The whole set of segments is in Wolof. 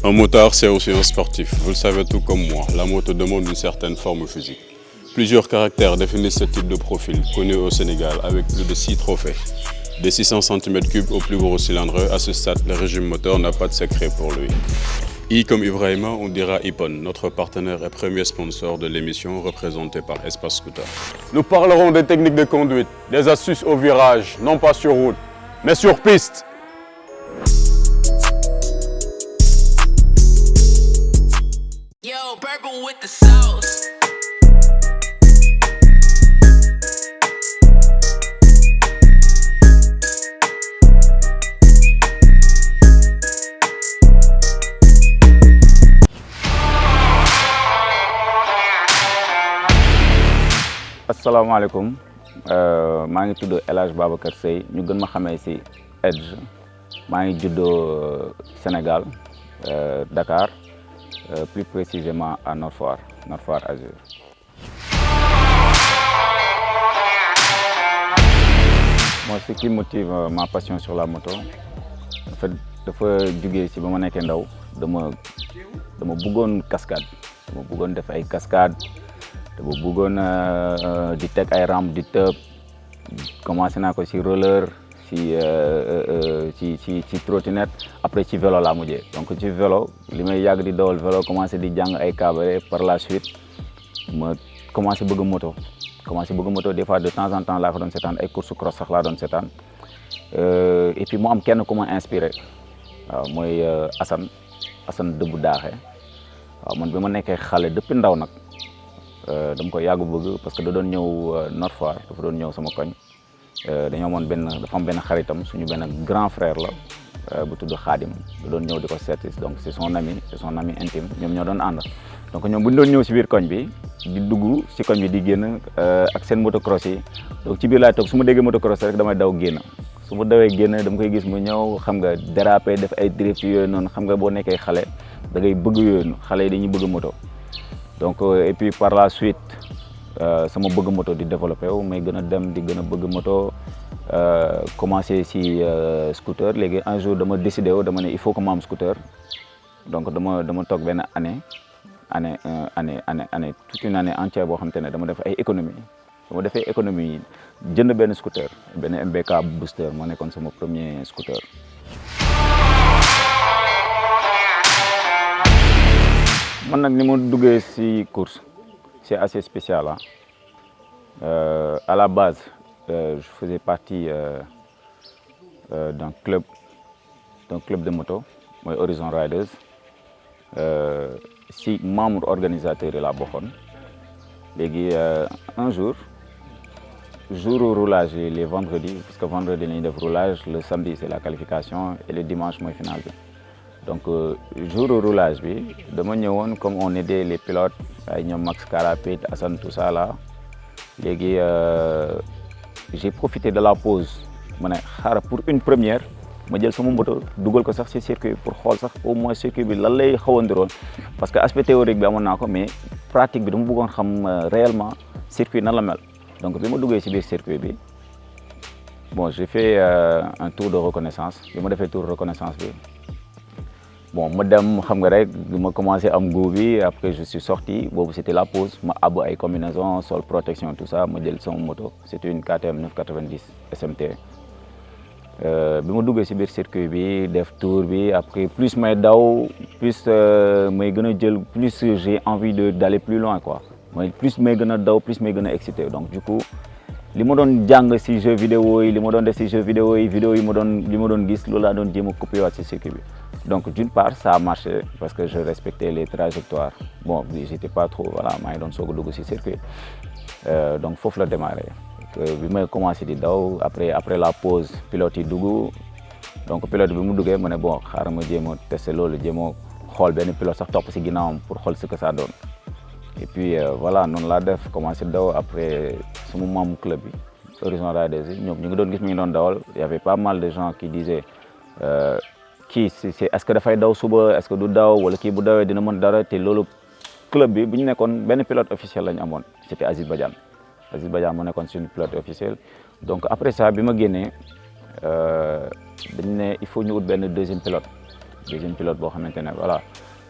Un motard, c'est aussi un sportif. Vous le savez tout comme moi, la moto demande une certaine forme physique. Plusieurs caractères définissent ce type de profil, connu au Sénégal avec plus de 6 trophées. Des 600 cm3 au plus gros cylindre, à ce stade, le régime moteur n'a pas de secret pour lui. I comme Ibrahima, on dira Ippon, notre partenaire et premier sponsor de l'émission représentée par Espace Scooter. Nous parlerons des techniques de conduite, des astuces au virage, non pas sur route, mais sur piste. Yo, purple with the sauce. Asalaamaaleykum maa ngi tudd El Hadj Babacar Seye ñu gën ma xamee ci Edge maa ngi juddoo Sénégal Dakar plus précisément à Nord Foire Azur. Moi, ce qui motive ma passion sur la moto en fait dafa jugee ci ba ma nekkee ndaw dama bëggoon cascade dama bëggoon def ay cascade. dama bëggoon di teg ay rampe di tëb commencé naa ko ci roller ci trottinette après ci vélo laa mujjee donc ci vélo li may yàgg di dawal vélo commencé di jàng ay cabaret par la suite ma commencé bëgg moto des fois de temps en temps laa ko doon seetaan ay course cross sax laa doon seetaan et puis mu am kenn ku ma inspiré waaw mooy Assane Dëbb Daaxe waaw man bi ma nekkee xale depuis ndaw nag dama ko yàgg bëgg parce que da doon ñëw Nord Foire dafa doon ñëw sama koñ dañoo amoon dafa am benn xaritam suñu benn grand frère la bu tudd Khadim da doon ñëw di ko seeti donc c'est son ami intime ñoom ñoo doon ànd donc ñoom bu ñu doon ñëw si biir koñ bi di dugg si koñ bi di génn ak seen motocross yi donc ci biir laay toog su ma déggee motocross rek damay daw génn su ma dawee génn dama koy gis mu ñëw xam nga déraper def ay drift yooyu noonu xam nga boo nekkee xale da ngay bëgg yooyu xale yi dañuy bëgg moto. Donc et puis par la suite sama bëgg moto di développé wu may gën a dem di gën a bëgg moto commencé ci scooter léegi un jour dama décidé wu dama ne il faut que ma am scooter donc dama toog benn année toute une année entière boo xam te ne dama def ay économie dama defee économie jënd benn scooter benn MBK booster moo nekkoon sama premier scooter. Man nag ni ma duggee ci course c'est assez spécial à la base je faisais partie d'un club de moto mooy Horizon Riders si membre organisateur yi laa bokkoon léegi un jour roulage yi les vendredis parce que vendredi la ñuy def roulage le samedi c'est la qualification et le dimanche mooy finale bi. Donc jour roulage bi dama ñëwoon comme on aidait les pilotes ay ñoom Max Carapet Assane tout ça là léegi j'ai profité de la pause ma ne xaaral pour une première ma jël sama moto dugal ko sax ci circuit pour xool sax au moins circuit bi lan lay xaw a ndiroon parce que aspect théorique bi amoon naa ko mais pratique bi dama bëggoon xam réellement circuit nan la mel donc bi ma duggee ci biir circuit bi bon j'ai fait un tour de reconnaissance bi ma defee tour de reconnaissance bi. Bon ma dem xam nga rek ma commencé am goût bi après je suis sorti boobu c'était la pause ma àbb ay combinaison sol protection tout ça ma jël sama moto c'était une KTM 990 SMT bi ma duggee ci biir circuit bi def tour bi après plus may daw plus may gën a jël plus j'ai envie d'aller plus loin quoi mooy plus may gën a daw plus may gën a excité donc du coup li ma doon jàng ci jeux vidéo yi li ma doon def ci jeux vidéo yi li ma doon gis loolu laa doon jéem a copier waat ci circuit bi. Donc d'une part ça a marché parce que je respectais les trajectoires bon j'étais pas trop voilà maa ngi doon soog a dugg ci circuit donc foofu la démarré bi may commencé di daw après la pause pilote yi dugg donc pilote bi mu duggee ma ne bon xaaral ma jéem a tester loolu jéem a xool benn pilote sax topp ci ginnaawam pour xool ce que ça donne et puis voilà noonu laa def commencé daw après sama membre club bi Horizon Riders yi ñoom ñu ngi doon gis mi ngi doon dawal il y avait pas mal de gens qui disaient kii c'est est-ce que dafay daw suba est-ce que du daw wala kii bu dawee dina mën dara te loolu club bi bu ñu nekkoon benn pilote officiel la ñu amoon c'était Aziz Badiane moo nekkoon suñu pilote officiel donc après ça bi ma génnee dañ ne il faut ñu ut benn deuxième pilote deuxième pilote boo xamante ne voilà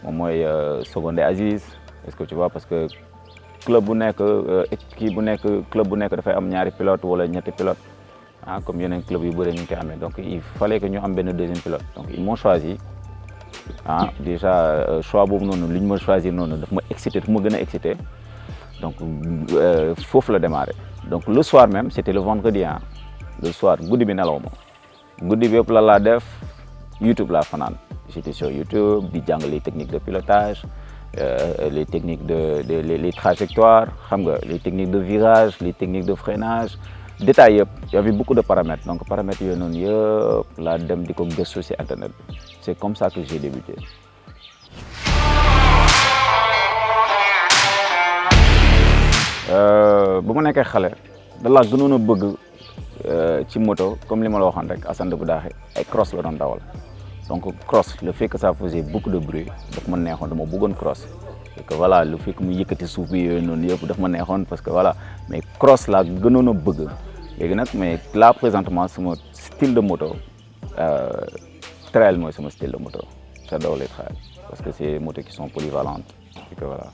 moom mooy secondé Aziz est-ce que tu vois parce que club bu nekk équipe bu nekk club bu nekk dafay am ñaari pilote wala ñetti pilote ah comme yeneen club yu bëri ñu koy amee donc il fallait que ñu am benn deuxième pilote donc ils m'ont choisi ah déjà choix boobu noonu li ñu ma choisir noonu daf ma excité daf ma gën a excité donc foofu la démarré donc le soir même c'était le vendredi ah le soir guddi bi nelaw ma guddi bi yëpp la laa def YouTube laa fanaan j'étais sur YouTube di jàng les techniques de pilotage les techniques les trajectoires xam nga les techniques de virage les techniques de freinage détails yëpp y avait beaucoup de paramètres donc paramètres yooyu noonu yëpp laa dem di ko gëstu ci internet bi c'est comme ça que j'ai débuté. bu ma nekkee xale da laa gënoon a bëgg ci moto comme li ma la waxoon rek Assane bu daaxe ay cross la doon dawal donc cross le fait que ça faisait beaucoup de bruit daf ma neexoon dama bëggoon cross et que voilà le fait que mu yëkkati suuf bi yooyu noonu yëpp daf ma neexoon parce que voilà mais cross laa gënoon a bëgg léegi nag mais là présentement sama style de moto trail mooy sama style de moto j'adore les trails parce que c'est des motos qui sont polyvalentes et que voilà.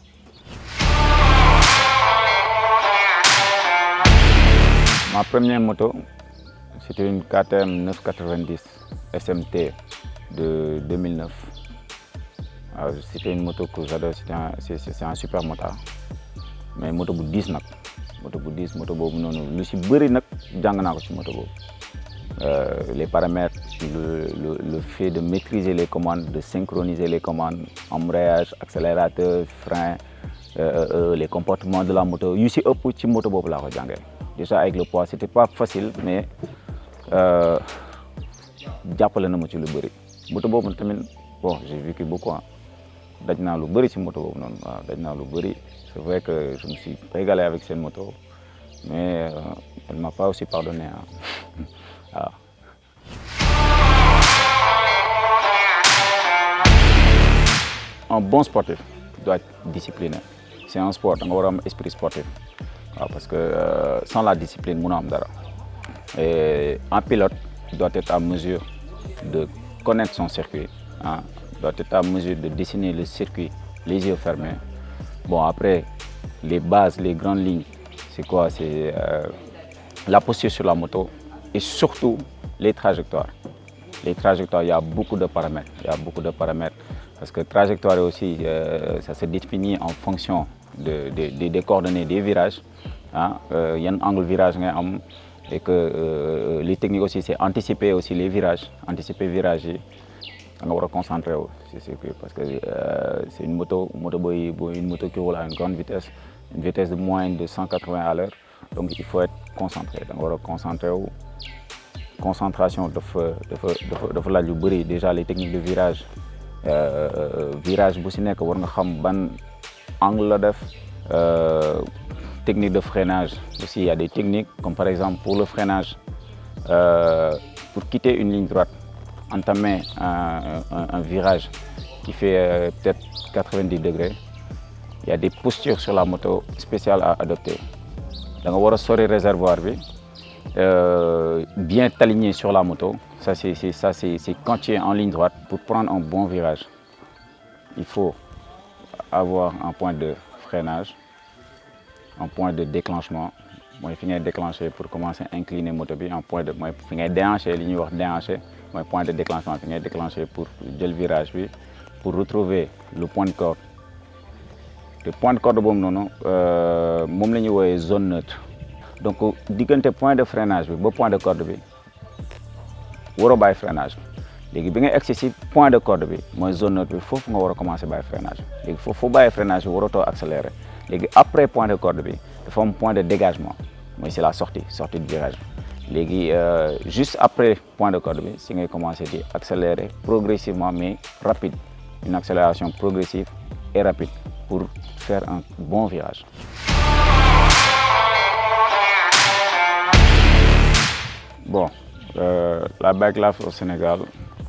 Ma première moto, c'était une KTM 990 SMT de 2009. C'était une moto que j'adore, c'est un super motard. Mais moto bu 10 nag moto bu 10 moto boobu noonu lu si bëri nag jàng naa ko ci moto boobu. Les paramètres, le fait de maîtriser les commandes, de synchroniser les commandes, embrayage, accélérateur, frein, les comportements de la moto yu si ëpp ci moto boobu laa ko jàngee. Déjà avec le poids c'était pas facile mais jàppale na ma ci lu bëri moto boobu tamit bon j'ai vécu beaucoup ah daj naa lu bëri ci moto boobu noonu waaw daj naa lu bëri c'est vrai que je me suis régalé avec cette moto mais elle m'a pas aussi pardonné ah waaw. Un bon sportif doit être discipliné c'est un sport da nga war a am esprit sportif. Parce que sans la discipline, on am dara. Et un pilote doit être à mesure de connaître son circuit, hein, doit être à mesure de dessiner le circuit, les yeux fermés. Bon, après, les bases, les grandes lignes, c'est quoi? C'est la posture sur la moto et surtout les trajectoires. Les trajectoires, il y a beaucoup de paramètres. Parce que trajectoire aussi, ça se définit en fonction des coordonnées des virages. Il y a un angle virage et que les techniques aussi c'est anticiper aussi les virages, anticiper virages. On va se concentrer parce que c'est une moto qui roule à une grande vitesse, une vitesse de moins de 180 à l'heure. Donc il faut être concentré. On va concentrer. Concentration de la lu déjà les techniques de virage. Virage bu si nekk war nga xam ban angle la def. Technique de freinage aussi, il y a des techniques comme par exemple pour le freinage, pour quitter une ligne droite, entamer un virage qui fait peut-être 90 degrés, il y a des postures sur la moto spéciales à adopter. Donc on va sortir le réservoir, bien t'aligner sur la moto, ça c'est quand tu es en ligne droite pour prendre un bon virage. Il faut avoir un point de freinage, un point de déclenchement. Moi, je finis déclencher pour commencer à incliner la moto. Un point de déhancher, un point de déclenchement, je finis déclencher pour le virage, pour retrouver le point de corde. Le point de corde, c'est la zone neutre. Donc, le point de freinage, le point de corde, il faut le freinage. léegi bi nga excessif point de corde bi mooy zone neutre bi foofu nga war a commencer bàyyi freinage léegi foofu bàyyi freinage bi waratoo accélérer léegi après point de corde bi dafa am point de dégagement mooy c'est la sortie de virage bi léegi juste après point de corde bi si ngay commencer di accélérer progressivement mais rapide une accélération progressive et rapide pour faire un bon virage. Bon, la bike life au Sénégal,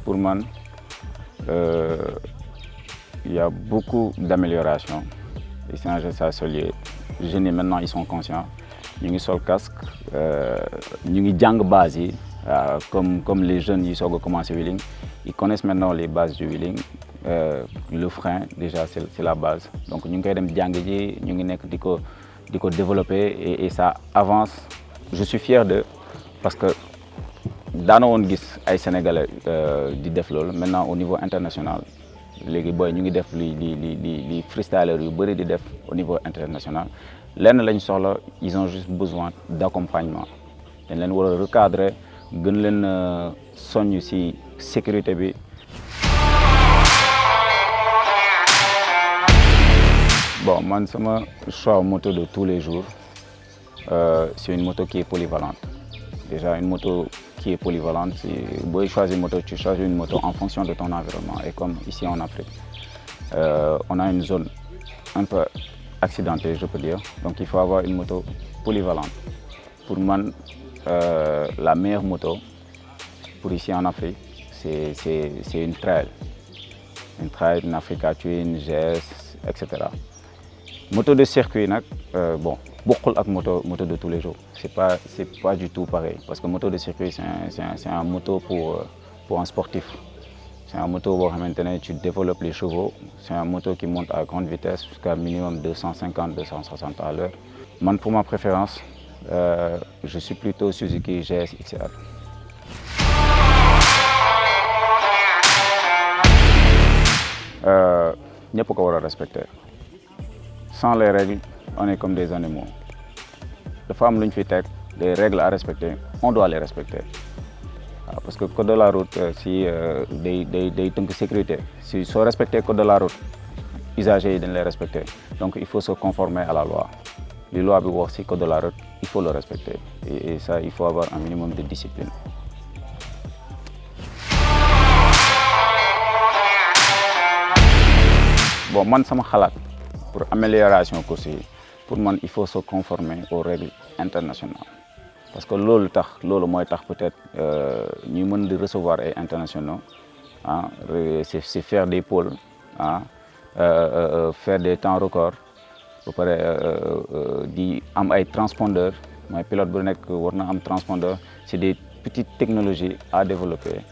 pour moi, il y a beaucoup d'améliorations. Les Sénégalais, ça se lié. Les jeunes maintenant, ils sont conscients. Ils ont le casque, ils ont les base, Comme les jeunes ils ont commencé wheeling, ils connaissent maintenant les bases du wheeling. Le frein déjà c'est la base, donc ñu ngi koy dem jàng ji ñu ngi nekk di ko développer et ça avance. Je suis fier d'eux parce que daana woon gis ay Sénégalais di def loolu. Maintenant au niveau international léegi booy ñu ngi def li freestylers yu bëri di def au niveau international. Lenn lañ soxla, ils ont juste besoin d'accompagnement. dañ leen war a recadrer gën leen soññ ci sécurité bi. Bon, man, sama choix moto de tous les jours, c'est une moto qui est polyvalente. Déjà, une moto qui est polyvalente, si vous choisissez une moto, tu choisis une moto en fonction de ton environnement. Et comme ici en Afrique, on a une zone un peu accidentée, je peux dire. Donc, il faut avoir une moto polyvalente. Pour moi, la meilleure moto pour ici en Afrique, c'est une trail. Une trail, une Africa Twin, une GS, etc. Moto de circuit, bon, beaucoup de moto de tous les jours. C'est pas du tout pareil. Parce que moto de circuit, c'est un moto pour un sportif. C'est un moto où maintenant tu développes les chevaux. C'est un moto qui monte à grande vitesse jusqu'à minimum 250-260 à l'heure. Pour ma préférence, je suis plutôt Suzuki GS XR. Il faut qu'on respecter. Sans les règles, on est comme des animaux. Les femmes, les règles à respecter, on doit les respecter. Parce que le code de la route, si des sécurité, si sont respectés le code de la route, les usagers doivent les respecter. Donc il faut se conformer à la loi. Les lois aussi, le code de la route, il faut le respecter. Et ça, il faut avoir un minimum de discipline. Bon, moi, ça m'a pour amélioration course, pour moi, il faut se conformer aux règles internationales. Parce que lolo peut-être nous de recevoir les internationaux, hein, c'est faire des pôles, hein, faire des temps records, am transpondeurs, mes pilotes am transpondeur, c'est des petites technologies à développer.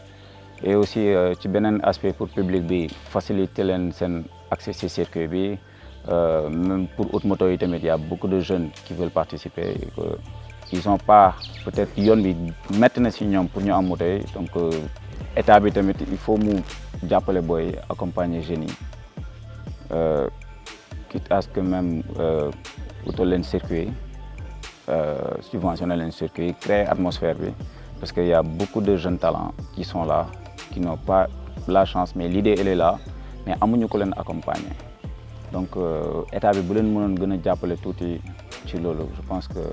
Et aussi, un aspect pour le public, faciliter l'accès à ces circuits. Même pour autres motos, il y a beaucoup de jeunes qui veulent participer. Ils n'ont pas peut-être maintenant pour nous en moto. Donc, l'État, il faut accompagner les jeunes. Quitte à ce que même un circuit, subventionner un circuit, créer l'atmosphère. Parce qu'il y a beaucoup de jeunes talents qui sont là, qui n'ont pas la chance, mais l'idée elle est là, mais amuñu ko leen accompagner. Donc état bi bu leen mënoon gën a jàppale tuuti ci loolu. Je pense que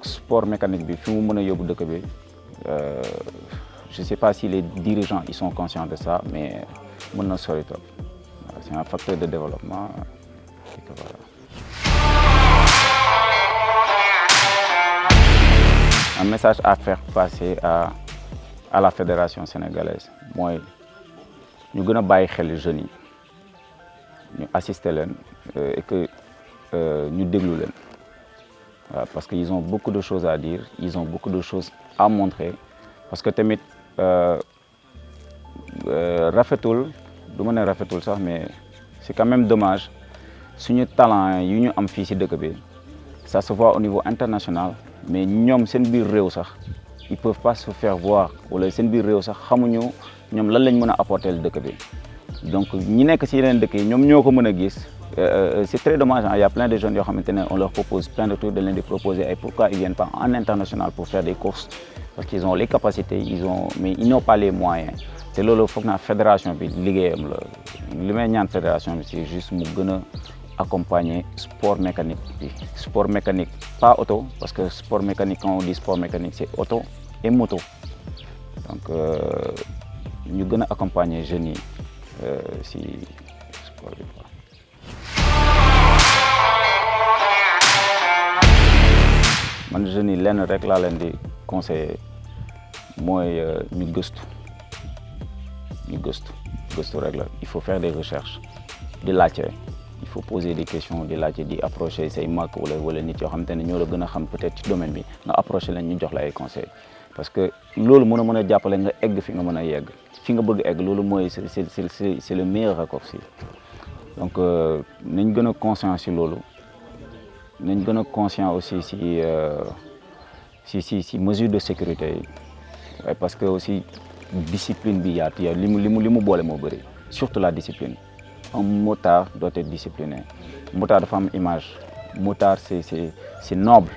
sport mécanique bi fi mu mën a yóbbu dëkk bi je sais pas si les dirigeants ils sont conscients de ça, mais mën na sori trop. C'est un facteur de développement. Et que voilà. Un message à faire passer à la fédération sénégalaise. Moi, nous devons les jeunes, nous assister et que nous déglou. Parce qu'ils ont beaucoup de choses à dire, ils ont beaucoup de choses à montrer. Parce que tamit rafetoul, mais c'est quand même dommage. Si nous talent, nous avons fait ici de ça se voit au niveau international. Mais ñom seen biir réew sax ils peuvent pas se faire voir wala seen biir réew sax xamuñu ñom lan lañ mëna apporter le dëkk bi donc ñi nekk ci yeneen dëkk yi ñom ñoko mëna gis c'est très dommage, hein. Il y a plein de jeunes on leur propose plein de trucs de les proposer et pourquoi ils viennent pas en international pour faire des courses parce qu'ils ont les capacités mais ils n'ont pas les moyens c'est lolu foog na fédération bi liggéeyam la li may ñaan fédération bi c'est juste mu gëna accompagner sport mécanique. Sport mécanique, pas auto, parce que sport mécanique, quand on dit sport mécanique, c'est auto et moto. Donc, nous devons accompagner les jeunes si sport. Les jeunes, les conseiller, moi, nous il faut faire des recherches, de l'attirer. Il faut poser des questions, approcher ces marques ou les nit yoo xamante ne ñoo la gën a xam peut-être ci domaine bi nga approcher leen ñu jox la ay conseils parce que loolu mën a jàppale nga egg fi nga mën a yegg fi nga bëgg egg loolu mooy c'est le meilleur raccourci donc nañ gën a conscient si loolu nañ gën a conscient aussi si mesure de sécurité yi waaye parce que aussi discipline bi yaatu li mu boole moo bëri surtout la discipline un motard doit être discipliné motard dafa am image motard c'est noble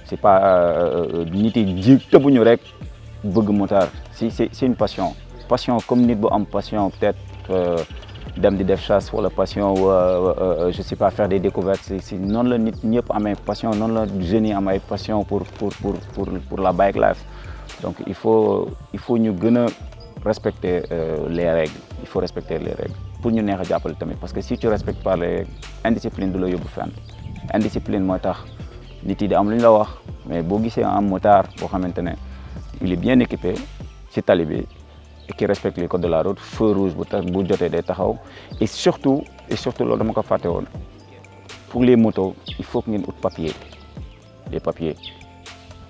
c'est pas nit yi ji tëbuñu rek bëgg motard c'est une passion comme nit bu am passion peut-être dem di def chasse wala passion je sais pas faire des découvertes si noonu la nit ñëpp amee passion noonu la jeunes yi am ay passion pour la bike life donc il faut ñu gën a respecter les règles il faut respecter les règles pour ñu neex a jàppale tamit parce que si tu respectes pas les règles indiscipline du la yóbbu fenn indiscipline mooy tax nit yi di am lu ñu la wax mais boo gisee un motard boo xamante ne il est bien équipé ci tali bi et qui respecte les codes de la route feu rouge bu jotee day taxaw et surtout loolu dama ko fàtte woon pour les motos il faut que ngeen ut les papiers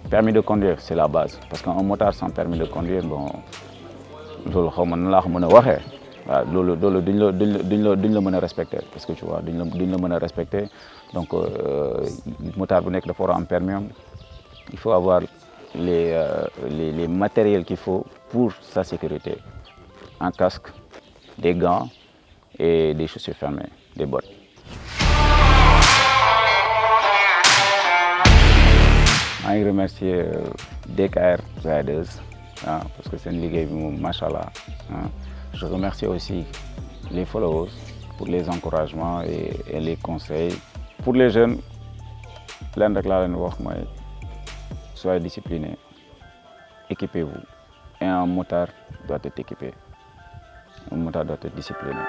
permis de conduire c'est la base parce qu'un motard sans permis de conduire bon loolu xaw ma nan laa ko mën a waxee waaw loolu duñ la mën a respecter parce que tu vois duñ la mën a respecter donc motard bu nekk dafa war a am permis il faut avoir les matériels qu'il faut pour sa sécurité un casque des gants et des chaussures fermées des bottes. maa ngi remercier DKR Riders parce que seen liggéey bi moom macha allah je remercie aussi les followers pour les encouragements et les conseils pour les jeunes leen rek laa leen wax mooy soyez disciplinés équipez-vous et un motard doit être équipé un motard doit être discipliné.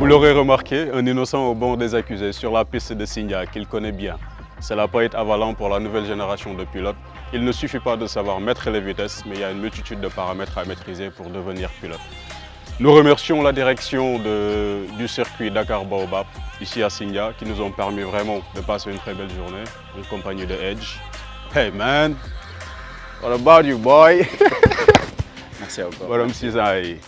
Vous l'aurez remarqué, un innocent au banc des accusés sur la piste de Sindia qu'il connaît bien. Cela peut être avalant pour la nouvelle génération de pilotes. Il ne suffit pas de savoir mettre les vitesses, mais il y a une multitude de paramètres à maîtriser pour devenir pilote. Nous remercions la direction du circuit Dakar Baobab, ici à Sindia, qui nous ont permis vraiment de passer une très belle journée en compagnie de Edge. Hey man, what about you boy? Merci encore. Voilà, Merci.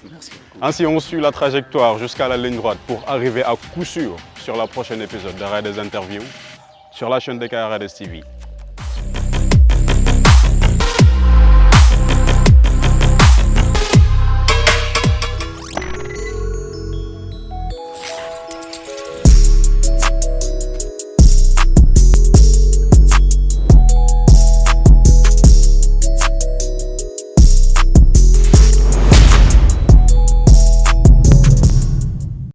Merci. Ainsi, on suit la trajectoire jusqu'à la ligne droite pour arriver à coup sûr sur la prochaine épisode de Riders Interview sur la chaîne DKR Riders TV.